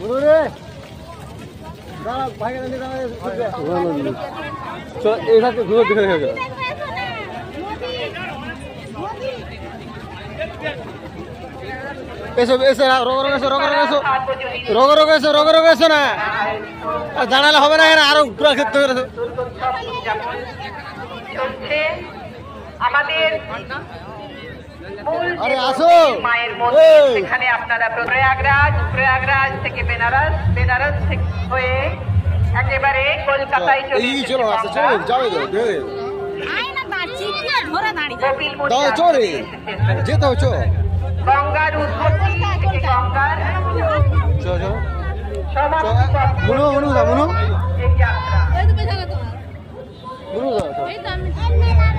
চলো এই সাথে ঘুরে দেখে দেখে এসো এসো রোগ এসো রোগ এসো রোগ এসো রোগ এসো না জানালে হবে না আরো পুরো ক্ষেত্রে আমাদের আরে আসো মায়ের মন্দির সেখানে আপনারা প্রয়াগরাজ থেকে বেনারস থেকে হয়ে একেবারে কলকাতায় চলো আসো চলো যাও চলে যেতে হবে চো গঙ্গার উৎপত্তি থেকে গঙ্গার এই যাত্রা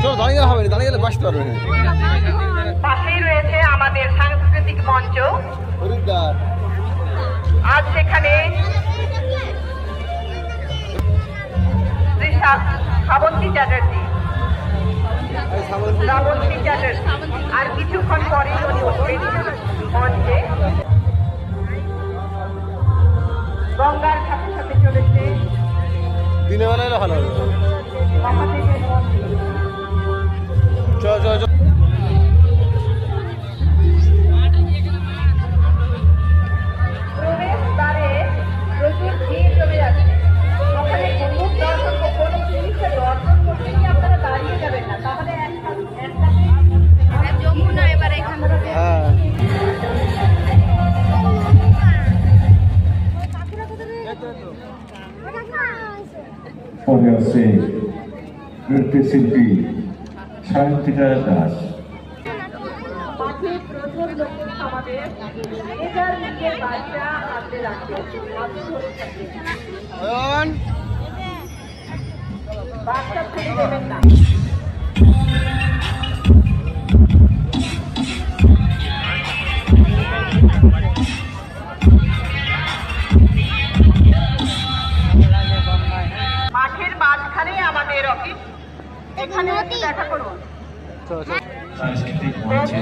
চলো দাঁড়িয়ে হবে না দাঁড়িয়ে গেলে বাঁচতে পারবে না পাশেই রয়েছে আমাদের সাংস্কৃতিক মঞ্চ হরিদ্বার আজ সেখানে শ্রাবন্তী চ্যাটার্জি আর কিছুক্ষণ পরে মঞ্চে গঙ্গার সাথে সাথে চলেছে দিনে বেলায় ভালো হবে মহাদেবের মন্দির চল চল চল প্রবেশদ্বারে প্রচুর ভিড় জমে যাচ্ছে ওখানে গঙ্গুর দর্শন কোনো জিনিসের দর্শন করতে গিয়ে আপনারা দাঁড়িয়ে যাবেন না তাহলে যমুনা এবার এখান থেকে পরে আছে নৃত্যশিল্পী সায়ন্তিকা দাস। মাঠে প্রচুর লোকের সমাবেশ নিজের নিজের বাচ্চা হাতে রাখে বাচ্চা ফেলে দেবেন না মাঠের মাঝখানে আমাদের অফিস এখানে দেখা করুন সাংস্কৃতিক মঞ্চে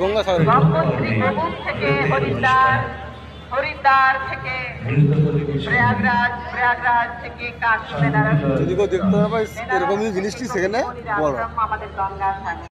গঙ্গা সাগর থেকে হরিদ্বার থেকে প্রয়াগরাজ থেকে কাশী বেনারস যদি কেউ দেখতে না পাই এরকম জিনিসটি সেখানে বলো আমাদের গঙ্গা